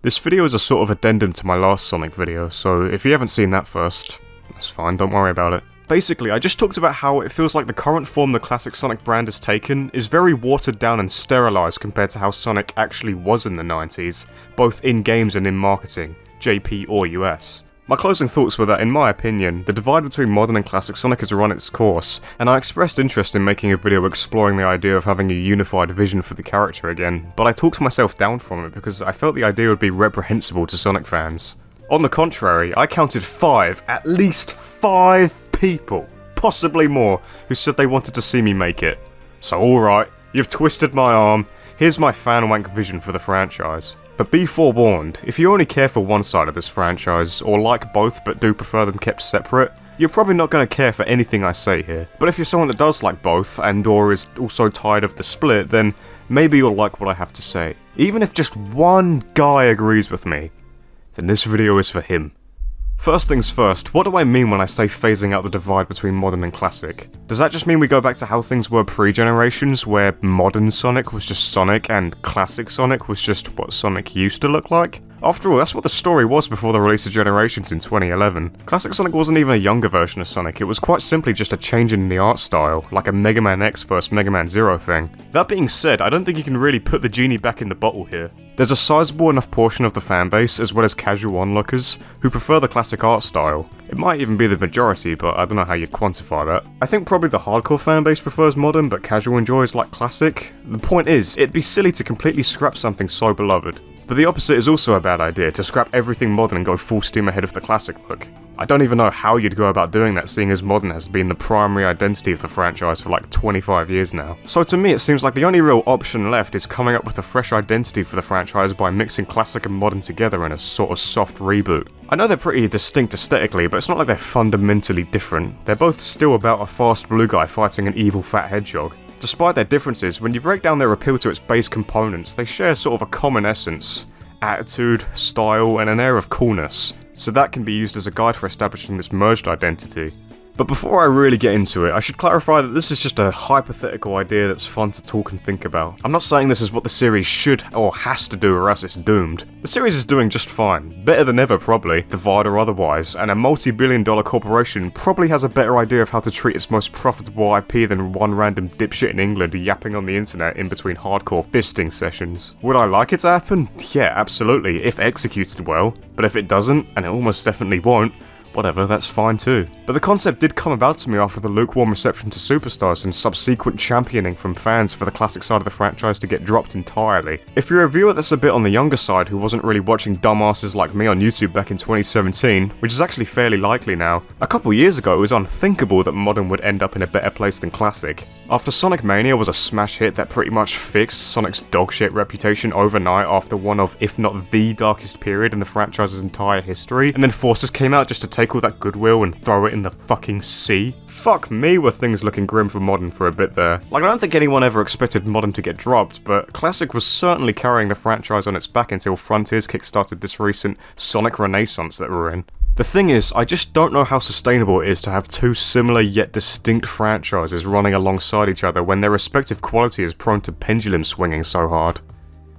This video is a sort of addendum to my last Sonic video, so if you haven't seen that first, that's fine, don't worry about it. Basically, I just talked about how it feels like the current form the classic Sonic brand has taken is very watered down and sterilised compared to how Sonic actually was in the 90s, both in games and in marketing, JP or US. My closing thoughts were that, in my opinion, the divide between modern and classic Sonic has run its course, and I expressed interest in making a video exploring the idea of having a unified vision for the character again, but I talked myself down from it because I felt the idea would be reprehensible to Sonic fans. On the contrary, I counted at least 5 people, possibly more, who said they wanted to see me make it. So alright, you've twisted my arm, here's my fan wank vision for the franchise. But be forewarned, if you only care for one side of this franchise, or like both but do prefer them kept separate, you're probably not going to care for anything I say here. But if you're someone that does like both, and or is also tired of the split, then maybe you'll like what I have to say. Even if just one guy agrees with me, then this video is for him. First things first, what do I mean when I say phasing out the divide between modern and classic? Does that just mean we go back to how things were pre-generations, where modern Sonic was just Sonic and classic Sonic was just what Sonic used to look like? After all, that's what the story was before the release of Generations in 2011. Classic Sonic wasn't even a younger version of Sonic, it was quite simply just a change in the art style, like a Mega Man X vs Mega Man Zero thing. That being said, I don't think you can really put the genie back in the bottle here. There's a sizable enough portion of the fanbase, as well as casual onlookers, who prefer the classic art style. It might even be the majority, but I don't know how you'd quantify that. I think probably the hardcore fanbase prefers modern, but casual enjoys like classic. The point is, it'd be silly to completely scrap something so beloved. But the opposite is also a bad idea, to scrap everything modern and go full steam ahead of the classic look. I don't even know how you'd go about doing that, seeing as modern has been the primary identity of the franchise for like 25 years now. So to me it seems like the only real option left is coming up with a fresh identity for the franchise by mixing classic and modern together in a sort of soft reboot. I know they're pretty distinct aesthetically, but it's not like they're fundamentally different. They're both still about a fast blue guy fighting an evil fat hedgehog. Despite their differences, when you break down their appeal to its base components, they share sort of a common essence, attitude, style, and an air of coolness, so that can be used as a guide for establishing this merged identity. But before I really get into it, I should clarify that this is just a hypothetical idea that's fun to talk and think about. I'm not saying this is what the series should or has to do or else it's doomed. The series is doing just fine, better than ever probably, divide or otherwise, and a multi-billion-dollar corporation probably has a better idea of how to treat its most profitable IP than one random dipshit in England yapping on the internet in between hardcore fisting sessions. Would I like it to happen? Yeah, absolutely, if executed well, but if it doesn't, and it almost definitely won't, whatever, that's fine too. But the concept did come about to me after the lukewarm reception to Superstars and subsequent championing from fans for the classic side of the franchise to get dropped entirely. If you're a viewer that's a bit on the younger side who wasn't really watching dumbasses like me on YouTube back in 2017, which is actually fairly likely now, a couple years ago it was unthinkable that modern would end up in a better place than classic. After Sonic Mania was a smash hit that pretty much fixed Sonic's dogshit reputation overnight after one of, if not the darkest period in the franchise's entire history, and then Forces came out just to take all that goodwill and throw it in the fucking sea. Fuck me, were things looking grim for modern for a bit there. Like, I don't think anyone ever expected modern to get dropped, but classic was certainly carrying the franchise on its back until Frontiers kickstarted this recent Sonic renaissance that we're in. The thing is, I just don't know how sustainable it is to have two similar yet distinct franchises running alongside each other when their respective quality is prone to pendulum swinging so hard.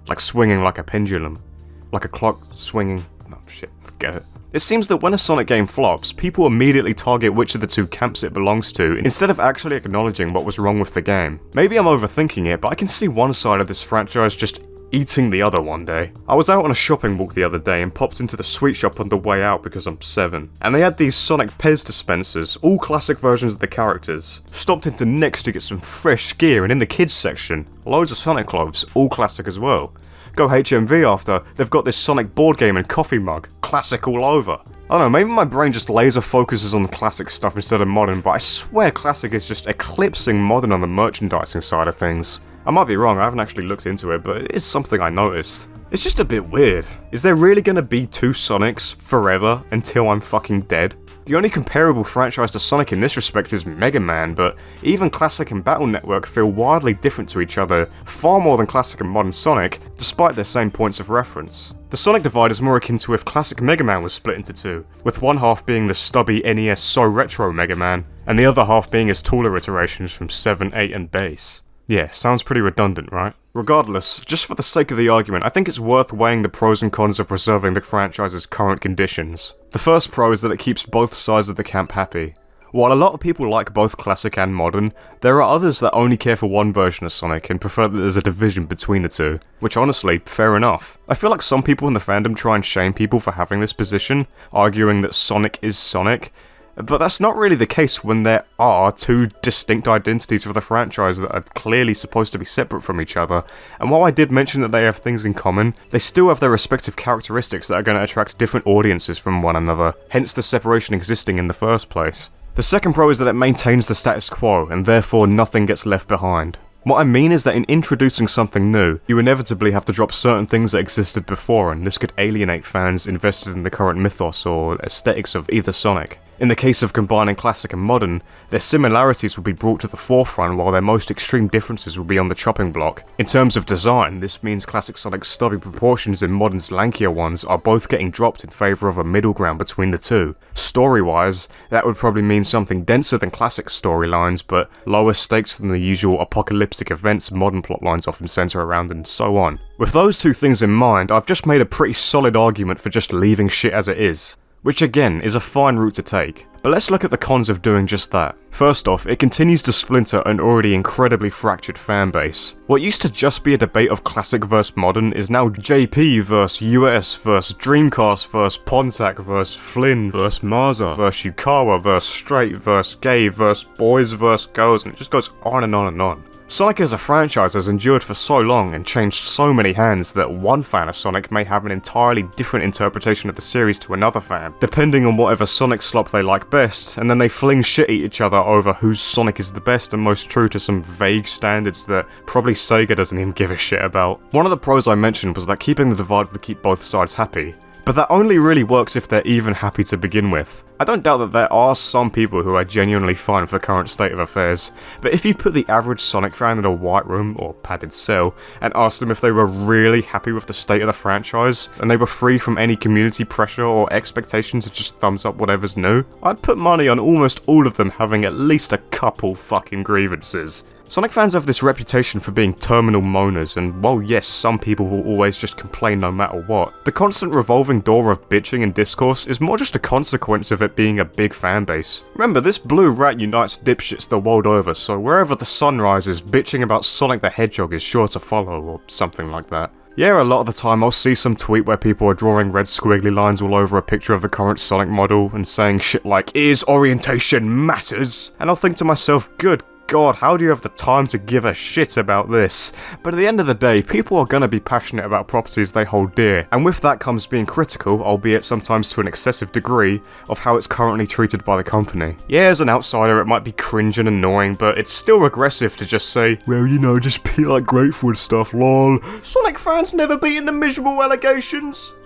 Like swinging like a pendulum. Like a clock swinging. Oh shit, forget it. It seems that when a Sonic game flops, people immediately target which of the two camps it belongs to, instead of actually acknowledging what was wrong with the game. Maybe I'm overthinking it, but I can see one side of this franchise just eating the other one day. I was out on a shopping walk the other day and popped into the sweet shop on the way out because I'm 7. And they had these Sonic Pez dispensers, all classic versions of the characters. Stopped into Next to get some fresh gear, and in the kids section, loads of Sonic clothes, all classic as well. Go HMV after, they've got this Sonic board game and coffee mug, classic all over. I don't know, maybe my brain just laser focuses on the classic stuff instead of modern, but I swear classic is just eclipsing modern on the merchandising side of things. I might be wrong, I haven't actually looked into it, but it is something I noticed. It's just a bit weird. Is there really gonna be two Sonics forever until I'm fucking dead? The only comparable franchise to Sonic in this respect is Mega Man, but even Classic and Battle Network feel wildly different to each other, far more than Classic and modern Sonic, despite their same points of reference. The Sonic divide is more akin to if Classic Mega Man was split into two, with one half being the stubby NES So Retro Mega Man, and the other half being his taller iterations from 7, 8 and base. Yeah, sounds pretty redundant, right? Regardless, just for the sake of the argument, I think it's worth weighing the pros and cons of preserving the franchise's current conditions. The first pro is that it keeps both sides of the camp happy. While a lot of people like both classic and modern, there are others that only care for one version of Sonic and prefer that there's a division between the two, which honestly, fair enough. I feel like some people in the fandom try and shame people for having this position, arguing that Sonic is Sonic, but that's not really the case when there are two distinct identities for the franchise that are clearly supposed to be separate from each other, and while I did mention that they have things in common, they still have their respective characteristics that are going to attract different audiences from one another, hence the separation existing in the first place. The second pro is that it maintains the status quo, and therefore nothing gets left behind. What I mean is that in introducing something new, you inevitably have to drop certain things that existed before, and this could alienate fans invested in the current mythos or aesthetics of either Sonic. In the case of combining classic and modern, their similarities will be brought to the forefront while their most extreme differences will be on the chopping block. In terms of design, this means classic Sonic's stubby proportions and modern's lankier ones are both getting dropped in favour of a middle ground between the two. Story-wise, that would probably mean something denser than classic storylines, but lower stakes than the usual apocalyptic events modern plotlines often centre around, and so on. With those two things in mind, I've just made a pretty solid argument for just leaving shit as it is. Which again, is a fine route to take. But let's look at the cons of doing just that. First off, it continues to splinter an already incredibly fractured fanbase. What used to just be a debate of classic vs modern is now JP vs US vs Dreamcast vs Pontac vs Flynn vs Marza vs Yukawa vs straight vs gay vs boys vs girls, and it just goes on and on and on. Sonic as a franchise has endured for so long and changed so many hands that one fan of Sonic may have an entirely different interpretation of the series to another fan, depending on whatever Sonic slop they like best, and then they fling shit at each other over whose Sonic is the best and most true to some vague standards that probably Sega doesn't even give a shit about. One of the pros I mentioned was that keeping the divide would keep both sides happy. But that only really works if they're even happy to begin with. I don't doubt that there are some people who are genuinely fine with the current state of affairs, but if you put the average Sonic fan in a white room, or padded cell, and asked them if they were really happy with the state of the franchise, and they were free from any community pressure or expectations to just thumbs up whatever's new, I'd put money on almost all of them having at least a couple fucking grievances. Sonic fans have this reputation for being terminal moaners, and while yes, some people will always just complain no matter what, the constant revolving door of bitching and discourse is more just a consequence of it being a big fanbase. Remember, this blue rat unites dipshits the world over, so wherever the sun rises, bitching about Sonic the Hedgehog is sure to follow, or something like that. Yeah, a lot of the time I'll see some tweet where people are drawing red squiggly lines all over a picture of the current Sonic model, and saying shit like, "Ears orientation matters," and I'll think to myself, good God, how do you have the time to give a shit about this? But at the end of the day, people are gonna be passionate about properties they hold dear, and with that comes being critical, albeit sometimes to an excessive degree, of how it's currently treated by the company. Yeah, as an outsider it might be cringe and annoying, but it's still regressive to just say, well, you know, just be like grateful and stuff, lol. Sonic fans never beaten the miserable allegations.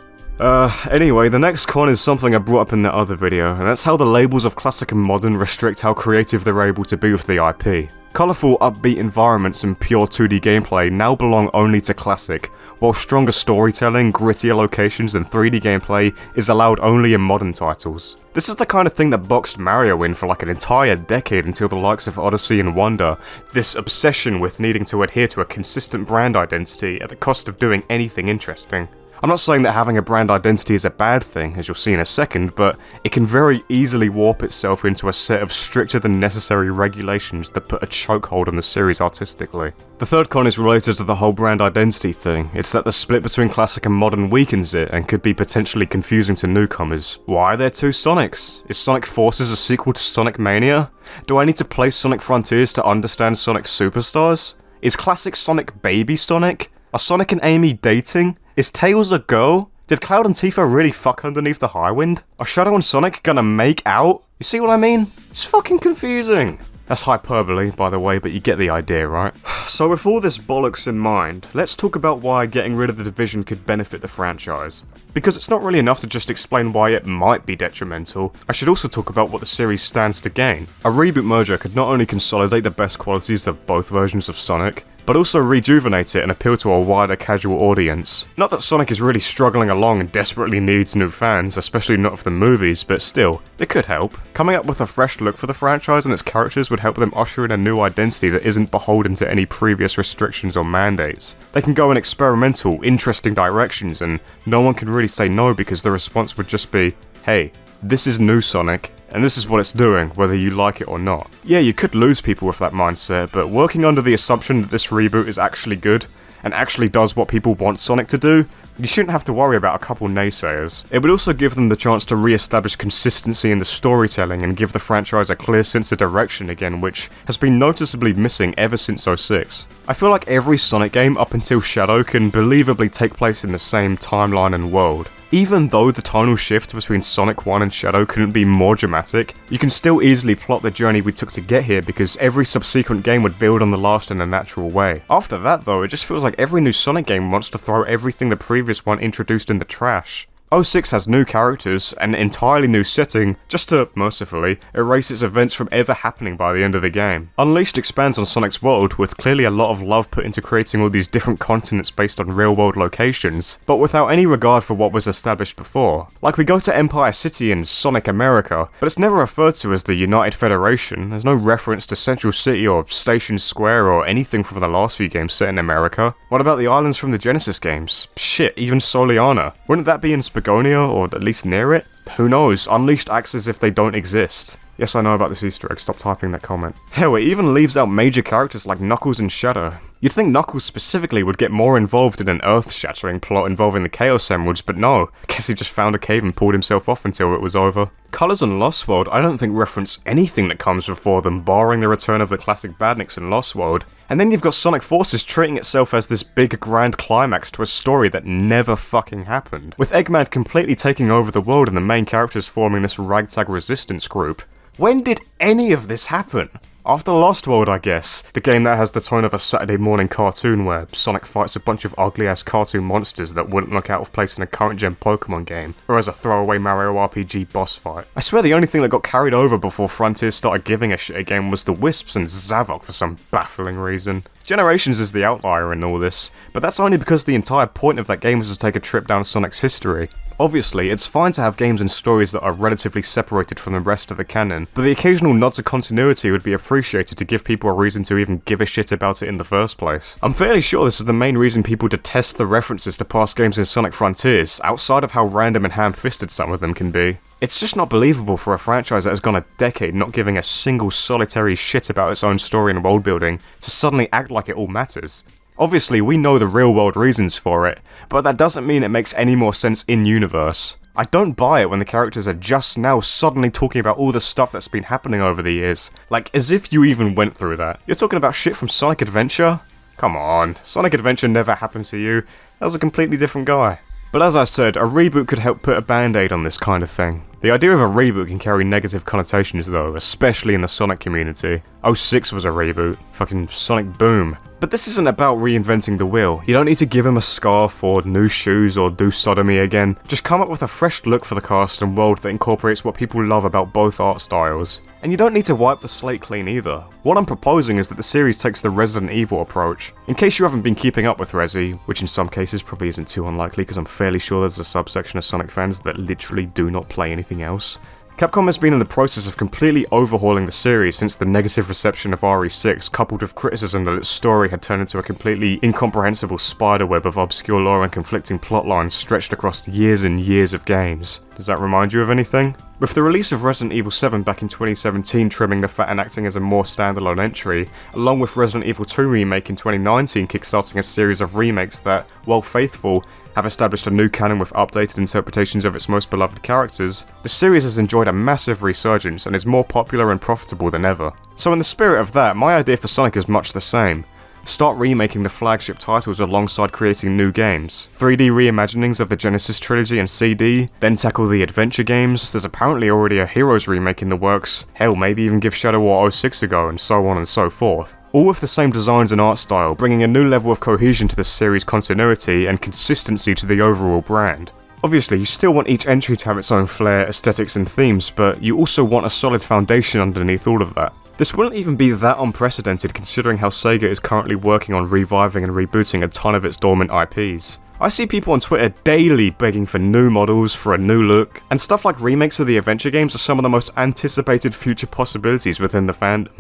Anyway, the next con is something I brought up in that other video, and that's how the labels of classic and modern restrict how creative they're able to be with the IP. Colourful, upbeat environments and pure 2D gameplay now belong only to classic, while stronger storytelling, grittier locations and 3D gameplay is allowed only in modern titles. This is the kind of thing that boxed Mario in for like an entire decade until the likes of Odyssey and Wonder, this obsession with needing to adhere to a consistent brand identity at the cost of doing anything interesting. I'm not saying that having a brand identity is a bad thing, as you'll see in a second, but it can very easily warp itself into a set of stricter than necessary regulations that put a chokehold on the series artistically. The third con is related to the whole brand identity thing. It's that the split between classic and modern weakens it, and could be potentially confusing to newcomers. Why are there two Sonics? Is Sonic Forces a sequel to Sonic Mania? Do I need to play Sonic Frontiers to understand Sonic Superstars? Is classic Sonic Baby Sonic? Are Sonic and Amy dating? Is Tails a girl? Did Cloud and Tifa really fuck underneath the Highwind? Are Shadow and Sonic gonna make out? You see what I mean? It's fucking confusing. That's hyperbole, by the way, but you get the idea, right? So with all this bollocks in mind, let's talk about why getting rid of the division could benefit the franchise. Because it's not really enough to just explain why it might be detrimental, I should also talk about what the series stands to gain. A reboot merger could not only consolidate the best qualities of both versions of Sonic, but also rejuvenate it and appeal to a wider casual audience. Not that Sonic is really struggling along and desperately needs new fans, especially not for the movies, but still, it could help. Coming up with a fresh look for the franchise and its characters would help them usher in a new identity that isn't beholden to any previous restrictions or mandates. They can go in experimental, interesting directions, and no one can really say no because the response would just be, hey, this is new Sonic, and this is what it's doing, whether you like it or not. Yeah, you could lose people with that mindset, but working under the assumption that this reboot is actually good, and actually does what people want Sonic to do, you shouldn't have to worry about a couple naysayers. It would also give them the chance to re-establish consistency in the storytelling and give the franchise a clear sense of direction again, which has been noticeably missing ever since 06. I feel like every Sonic game up until Shadow can believably take place in the same timeline and world. Even though the tonal shift between Sonic 1 and Shadow couldn't be more dramatic, you can still easily plot the journey we took to get here because every subsequent game would build on the last in a natural way. After that though, it just feels like every new Sonic game wants to throw everything the previous one introduced in the trash. 06 has new characters, an entirely new setting, just to, mercifully, erase its events from ever happening by the end of the game. Unleashed expands on Sonic's world, with clearly a lot of love put into creating all these different continents based on real-world locations, but without any regard for what was established before. Like, we go to Empire City in Sonic America, but it's never referred to as the United Federation. There's no reference to Central City or Station Square or anything from the last few games set in America. What about the islands from the Genesis games? Shit, even Soliana. Wouldn't that be in SupaGoGoMan, or at least near it? Who knows? Unleashed acts as if they don't exist. Yes, I know about this Easter egg, stop typing that comment. Hell, it even leaves out major characters like Knuckles and Shadow. You'd think Knuckles specifically would get more involved in an earth-shattering plot involving the Chaos Emeralds, but no. Guess he just found a cave and pulled himself off until it was over. Colors and Lost World I don't think reference anything that comes before them, barring the return of the classic badniks in Lost World. And then you've got Sonic Forces treating itself as this big grand climax to a story that never fucking happened, with Eggman completely taking over the world and the main characters forming this ragtag resistance group. When did any of this happen? After Lost World, I guess. The game that has the tone of a Saturday morning cartoon where Sonic fights a bunch of ugly-ass cartoon monsters that wouldn't look out of place in a current-gen Pokemon game, or as a throwaway Mario RPG boss fight. I swear the only thing that got carried over before Frontiers started giving a shit again was the Wisps and Zavok for some baffling reason. Generations is the outlier in all this, but that's only because the entire point of that game was to take a trip down Sonic's history. Obviously, it's fine to have games and stories that are relatively separated from the rest of the canon, but the occasional nod to continuity would be appreciated to give people a reason to even give a shit about it in the first place. I'm fairly sure this is the main reason people detest the references to past games in Sonic Frontiers, outside of how random and ham-fisted some of them can be. It's just not believable for a franchise that has gone a decade not giving a single solitary shit about its own story and world building to suddenly act like it all matters. Obviously, we know the real-world reasons for it, but that doesn't mean it makes any more sense in-universe. I don't buy it when the characters are just now suddenly talking about all the stuff that's been happening over the years. Like, as if you even went through that. You're talking about shit from Sonic Adventure? Come on, Sonic Adventure never happened to you. That was a completely different guy. But as I said, a reboot could help put a band-aid on this kind of thing. The idea of a reboot can carry negative connotations though, especially in the Sonic community. 06 was a reboot. Fucking Sonic Boom. But this isn't about reinventing the wheel. You don't need to give him a scarf or new shoes or do sodomy again. Just come up with a fresh look for the cast and world that incorporates what people love about both art styles. And you don't need to wipe the slate clean either. What I'm proposing is that the series takes the Resident Evil approach. In case you haven't been keeping up with Resi, which in some cases probably isn't too unlikely because I'm fairly sure there's a subsection of Sonic fans that literally do not play anything else. Capcom has been in the process of completely overhauling the series since the negative reception of RE6, coupled with criticism that its story had turned into a completely incomprehensible spiderweb of obscure lore and conflicting plotlines stretched across years and years of games. Does that remind you of anything? With the release of Resident Evil 7 back in 2017 trimming the fat and acting as a more standalone entry, along with Resident Evil 2 Remake in 2019 kickstarting a series of remakes that, while faithful, have established a new canon with updated interpretations of its most beloved characters, the series has enjoyed a massive resurgence and is more popular and profitable than ever. So in the spirit of that, my idea for Sonic is much the same. Start remaking the flagship titles alongside creating new games. 3D reimaginings of the Genesis trilogy and CD, then tackle the adventure games. There's apparently already a Heroes remake in the works. Hell, maybe even give Shadow War 06 a go, and so on and so forth. All with the same designs and art style, bringing a new level of cohesion to the series' continuity and consistency to the overall brand. Obviously, you still want each entry to have its own flair, aesthetics and themes, but you also want a solid foundation underneath all of that. This wouldn't even be that unprecedented considering how SEGA is currently working on reviving and rebooting a ton of its dormant IPs. I see people on Twitter daily begging for new models, for a new look, and stuff like remakes of the adventure games are some of the most anticipated future possibilities within the fandom.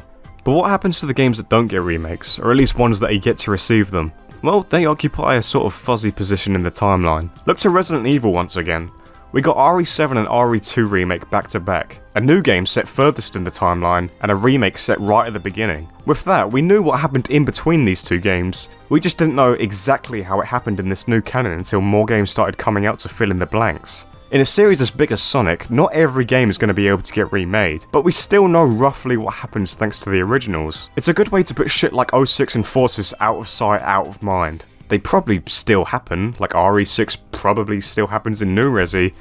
But what happens to the games that don't get remakes, or at least ones that are yet to receive them? Well, they occupy a sort of fuzzy position in the timeline. Look to Resident Evil once again. We got RE7 and RE2 remake back to back, a new game set furthest in the timeline, and a remake set right at the beginning. With that, we knew what happened in between these two games, we just didn't know exactly how it happened in this new canon until more games started coming out to fill in the blanks. In a series as big as Sonic, not every game is going to be able to get remade, but we still know roughly what happens thanks to the originals. It's a good way to put shit like 06 and Forces out of sight, out of mind. They probably still happen, like RE6 probably still happens in New Resi,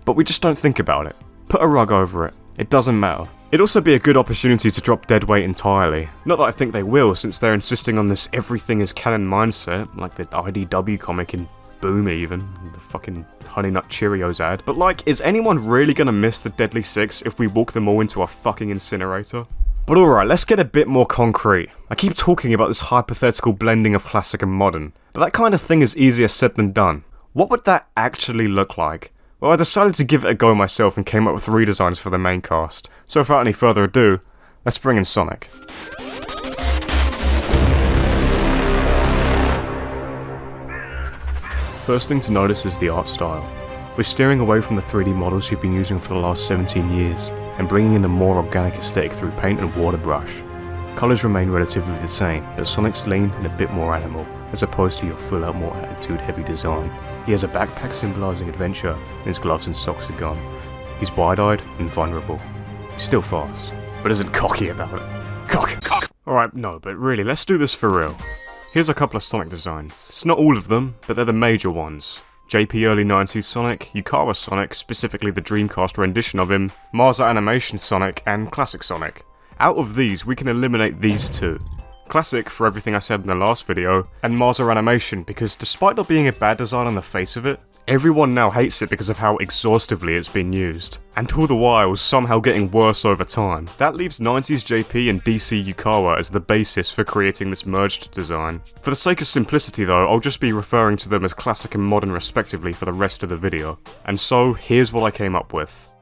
but we just don't think about it. Put a rug over it. It doesn't matter. It'd also be a good opportunity to drop Deadweight entirely. Not that I think they will, since they're insisting on this everything is canon mindset, like the IDW comic in Boom even, the fucking Honey Nut Cheerios ad. But like, is anyone really gonna miss the Deadly Six if we walk them all into a fucking incinerator? But alright, let's get a bit more concrete. I keep talking about this hypothetical blending of classic and modern, but that kind of thing is easier said than done. What would that actually look like? Well, I decided to give it a go myself and came up with redesigns for the main cast. So without any further ado, let's bring in Sonic. First thing to notice is the art style. We're steering away from the 3D models you've been using for the last 17 years, and bringing in a more organic aesthetic through paint and water brush. Colours remain relatively the same, but Sonic's lean and a bit more animal, as opposed to your full out more attitude heavy design. He has a backpack symbolising adventure, and his gloves and socks are gone. He's wide-eyed and vulnerable. He's still fast, but isn't cocky about it. Cock! Alright, no, but really, let's do this for real. Here's a couple of Sonic designs. It's not all of them, but they're the major ones. JP early 90s Sonic, Yukawa Sonic, specifically the Dreamcast rendition of him, Marza Animation Sonic, and Classic Sonic. Out of these, we can eliminate these two. Classic for everything I said in the last video, and Marza Animation because despite not being a bad design on the face of it, everyone now hates it because of how exhaustively it's been used, and all the while somehow getting worse over time. That leaves 90s JP and DC Yukawa as the basis for creating this merged design. For the sake of simplicity though, I'll just be referring to them as classic and modern respectively for the rest of the video. And so, here's what I came up with.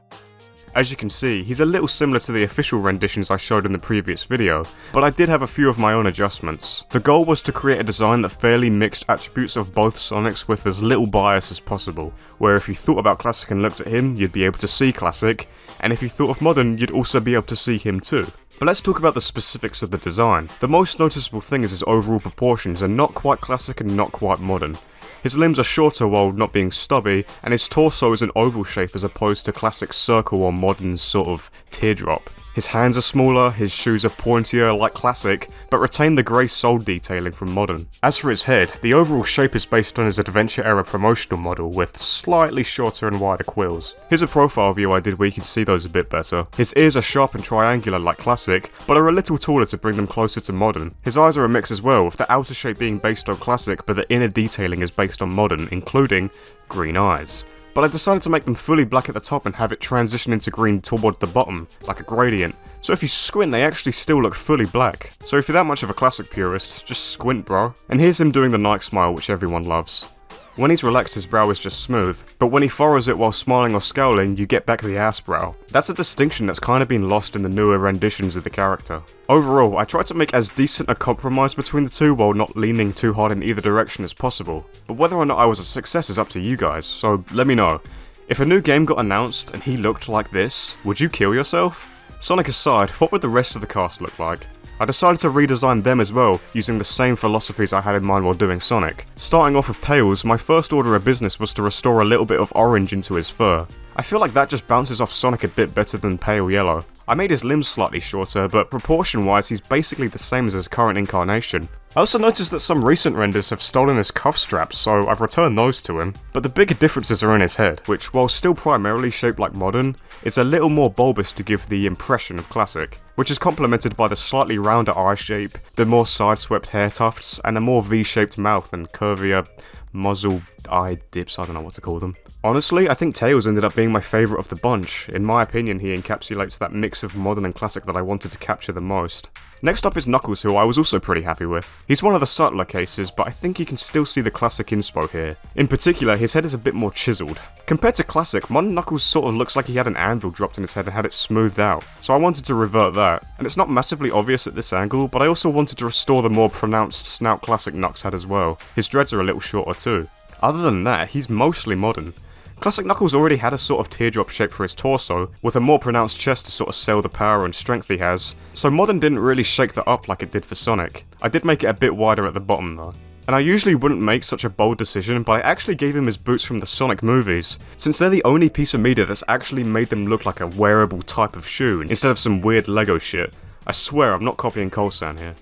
As you can see, he's a little similar to the official renditions I showed in the previous video, but I did have a few of my own adjustments. The goal was to create a design that fairly mixed attributes of both Sonics with as little bias as possible, where if you thought about Classic and looked at him, you'd be able to see Classic, and if you thought of Modern, you'd also be able to see him too. But let's talk about the specifics of the design. The most noticeable thing is his overall proportions are not quite Classic and not quite Modern. His limbs are shorter while not being stubby, and his torso is an oval shape as opposed to Classic's circle or Modern's sort of teardrop. His hands are smaller, his shoes are pointier like Classic, but retain the grey sole detailing from Modern. As for his head, the overall shape is based on his Adventure era promotional model with slightly shorter and wider quills. Here's a profile view I did where you can see those a bit better. His ears are sharp and triangular like Classic, but are a little taller to bring them closer to Modern. His eyes are a mix as well, with the outer shape being based on Classic but the inner detailing is based on Modern, including green eyes. But I decided to make them fully black at the top and have it transition into green toward the bottom, like a gradient. So if you squint, they actually still look fully black. So if you're that much of a Classic purist, just squint bro. And here's him doing the Nike smile, which everyone loves. When he's relaxed, his brow is just smooth, but when he furrows it while smiling or scowling, you get back the ass brow. That's a distinction that's kind of been lost in the newer renditions of the character. Overall, I tried to make as decent a compromise between the two while not leaning too hard in either direction as possible. But whether or not I was a success is up to you guys, so let me know. If a new game got announced and he looked like this, would you kill yourself? Sonic aside, what would the rest of the cast look like? I decided to redesign them as well, using the same philosophies I had in mind while doing Sonic. Starting off with Tails, my first order of business was to restore a little bit of orange into his fur. I feel like that just bounces off Sonic a bit better than pale yellow. I made his limbs slightly shorter, but proportion-wise he's basically the same as his current incarnation. I also noticed that some recent renders have stolen his cuff straps, so I've returned those to him. But the bigger differences are in his head, which, while still primarily shaped like Modern, is a little more bulbous to give the impression of Classic, which is complemented by the slightly rounder eye shape, the more side-swept hair tufts, and a more V-shaped mouth and curvier, muzzle eye dips, I don't know what to call them. Honestly, I think Tails ended up being my favourite of the bunch. In my opinion, he encapsulates that mix of modern and classic that I wanted to capture the most. Next up is Knuckles, who I was also pretty happy with. He's one of the subtler cases, but I think you can still see the classic inspo here. In particular, his head is a bit more chiseled. Compared to classic, modern Knuckles sort of looks like he had an anvil dropped in his head and had it smoothed out, so I wanted to revert that. And it's not massively obvious at this angle, but I also wanted to restore the more pronounced snout classic Knux had as well. His dreads are a little shorter too. Other than that, he's mostly modern. Classic Knuckles already had a sort of teardrop shape for his torso, with a more pronounced chest to sort of sell the power and strength he has, so modern didn't really shake that up like it did for Sonic. I did make it a bit wider at the bottom though. And I usually wouldn't make such a bold decision, but I actually gave him his boots from the Sonic movies, since they're the only piece of media that's actually made them look like a wearable type of shoe, instead of some weird Lego shit. I swear I'm not copying Colsan here.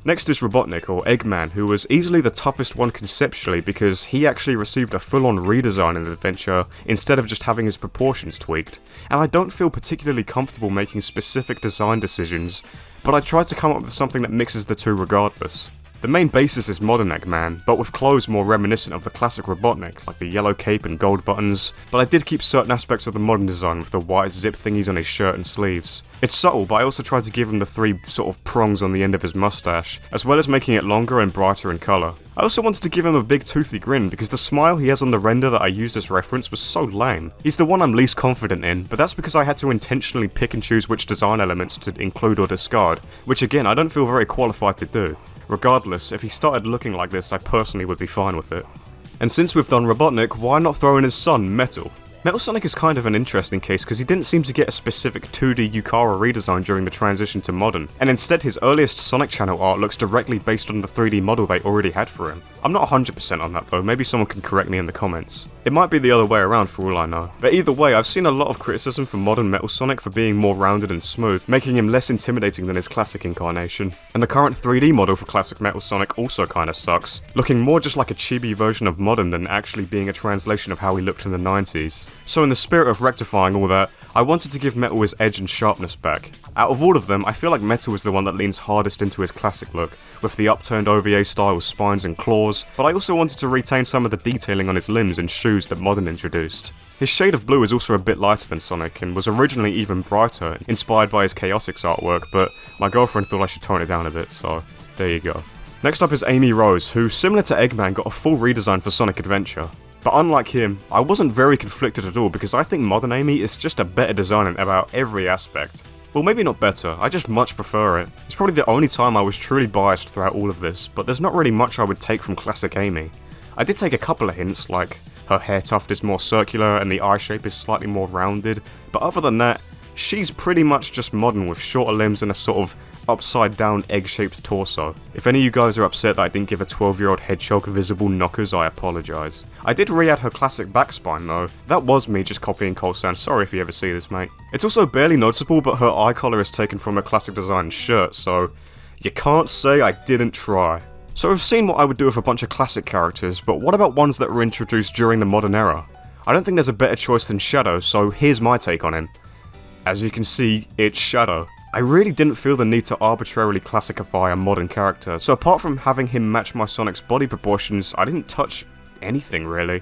Next is Robotnik, or Eggman, who was easily the toughest one conceptually because he actually received a full-on redesign in the adventure instead of just having his proportions tweaked, and I don't feel particularly comfortable making specific design decisions, but I tried to come up with something that mixes the two regardless. The main basis is modern Eggman, but with clothes more reminiscent of the classic Robotnik, like the yellow cape and gold buttons, but I did keep certain aspects of the modern design with the white zip thingies on his shirt and sleeves. It's subtle, but I also tried to give him the three sort of prongs on the end of his mustache, as well as making it longer and brighter in colour. I also wanted to give him a big toothy grin because the smile he has on the render that I used as reference was so lame. He's the one I'm least confident in, but that's because I had to intentionally pick and choose which design elements to include or discard, which again I don't feel very qualified to do. Regardless, if he started looking like this, I personally would be fine with it. And since we've done Robotnik, why not throw in his son, Metal? Metal Sonic is kind of an interesting case because he didn't seem to get a specific 2D Yukara redesign during the transition to modern, and instead his earliest Sonic Channel art looks directly based on the 3D model they already had for him. I'm not 100% on that though, maybe someone can correct me in the comments. It might be the other way around for all I know. But either way, I've seen a lot of criticism for modern Metal Sonic for being more rounded and smooth, making him less intimidating than his classic incarnation. And the current 3D model for classic Metal Sonic also kinda sucks, looking more just like a chibi version of modern than actually being a translation of how he looked in the 90s. So in the spirit of rectifying all that, I wanted to give Metal his edge and sharpness back. Out of all of them, I feel like Metal is the one that leans hardest into his classic look, with the upturned OVA style spines and claws, but I also wanted to retain some of the detailing on his limbs and shoes that modern introduced. His shade of blue is also a bit lighter than Sonic, and was originally even brighter, inspired by his Chaotix artwork, but my girlfriend thought I should tone it down a bit, so there you go. Next up is Amy Rose, who, similar to Eggman, got a full redesign for Sonic Adventure. But unlike him, I wasn't very conflicted at all because I think modern Amy is just a better design in about every aspect. Well, maybe not better, I just much prefer it. It's probably the only time I was truly biased throughout all of this, but there's not really much I would take from classic Amy. I did take a couple of hints, like her hair tuft is more circular and the eye shape is slightly more rounded, but other than that, she's pretty much just modern with shorter limbs and a sort of upside down egg-shaped torso. If any of you guys are upset that I didn't give a 12-year-old Hedgehog visible knockers, I apologise. I did re-add her classic back spine though. That was me just copying Colsan, sorry if you ever see this mate. It's also barely noticeable, but her eye collar is taken from a classic design shirt, so you can't say I didn't try. So we've seen what I would do with a bunch of classic characters, but what about ones that were introduced during the modern era? I don't think there's a better choice than Shadow, so here's my take on him. As you can see, it's Shadow. I really didn't feel the need to arbitrarily classify a modern character, so apart from having him match my Sonic's body proportions, I didn't touch anything really.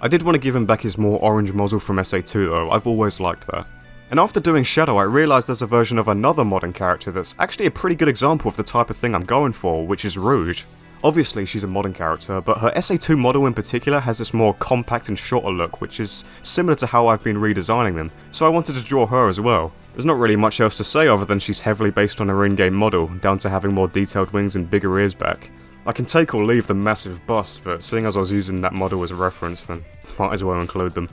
I did want to give him back his more orange muzzle from SA2 though, I've always liked that. And after doing Shadow, I realised there's a version of another modern character that's actually a pretty good example of the type of thing I'm going for, which is Rouge. Obviously she's a modern character, but her SA2 model in particular has this more compact and shorter look, which is similar to how I've been redesigning them, so I wanted to draw her as well. There's not really much else to say other than she's heavily based on her in-game model, down to having more detailed wings and bigger ears back. I can take or leave the massive bust, but seeing as I was using that model as a reference, then might as well include them.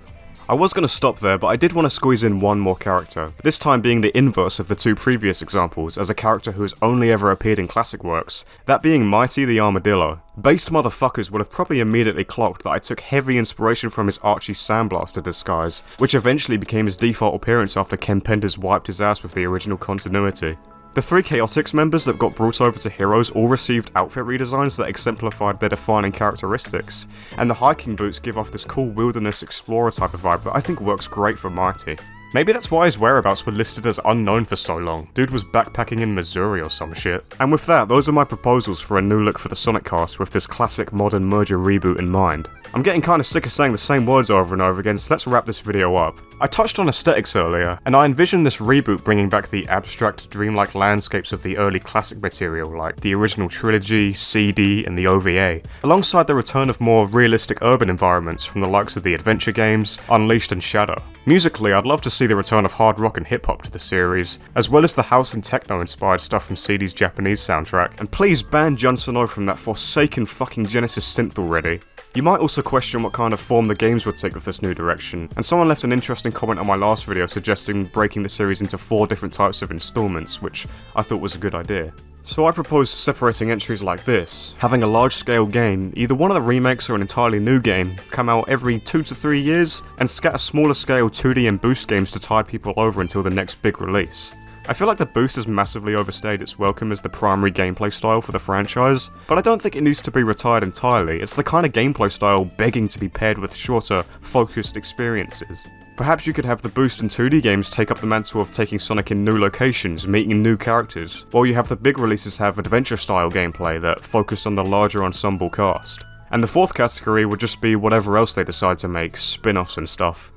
I was going to stop there, but I did want to squeeze in one more character, this time being the inverse of the two previous examples, as a character who has only ever appeared in classic works, that being Mighty the Armadillo. Based motherfuckers would have probably immediately clocked that I took heavy inspiration from his Archie Sandblaster disguise, which eventually became his default appearance after Ken Penders wiped his ass with the original continuity. The three Chaotix members that got brought over to Heroes all received outfit redesigns that exemplified their defining characteristics, and the hiking boots give off this cool wilderness explorer type of vibe that I think works great for Mighty. Maybe that's why his whereabouts were listed as unknown for so long. Dude was backpacking in Missouri or some shit. And with that, those are my proposals for a new look for the Sonic cast with this classic modern merger reboot in mind. I'm getting kinda sick of saying the same words over and over again, so let's wrap this video up. I touched on aesthetics earlier, and I envision this reboot bringing back the abstract, dreamlike landscapes of the early classic material like the original trilogy, CD, and the OVA, alongside the return of more realistic urban environments from the likes of the adventure games, Unleashed and Shadow. Musically, I'd love to see the return of hard rock and hip-hop to the series, as well as the house and techno-inspired stuff from CD's Japanese soundtrack, and please ban Jun Sono from that forsaken fucking Genesis synth already. You might also question what kind of form the games would take with this new direction, and someone left an interesting comment on my last video suggesting breaking the series into 4 different types of installments, which I thought was a good idea. So I proposed separating entries like this, having a large-scale game, either one of the remakes or an entirely new game, come out every 2 to 3 years, and scatter smaller scale 2D and boost games to tide people over until the next big release. I feel like the boost has massively overstayed its welcome as the primary gameplay style for the franchise, but I don't think it needs to be retired entirely. It's the kind of gameplay style begging to be paired with shorter, focused experiences. Perhaps you could have the boost and 2D games take up the mantle of taking Sonic in new locations, meeting new characters, while you have the big releases have adventure-style gameplay that focus on the larger ensemble cast. And the 4th category would just be whatever else they decide to make, spin-offs and stuff.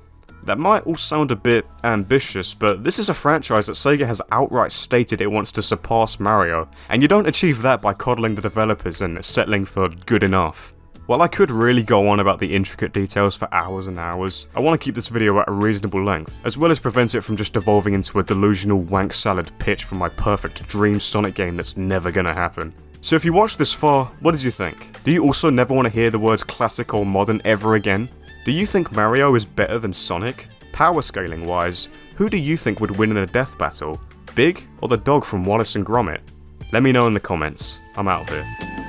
That might all sound a bit ambitious, but this is a franchise that Sega has outright stated it wants to surpass Mario, and you don't achieve that by coddling the developers and settling for good enough. While I could really go on about the intricate details for hours and hours, I want to keep this video at a reasonable length, as well as prevent it from just devolving into a delusional wank salad pitch for my perfect dream Sonic game that's never gonna happen. So if you watched this far, what did you think? Do you also never want to hear the words classic or modern ever again? Do you think Mario is better than Sonic? Power scaling wise, who do you think would win in a death battle? Big or the dog from Wallace and Gromit? Let me know in the comments. I'm out of here.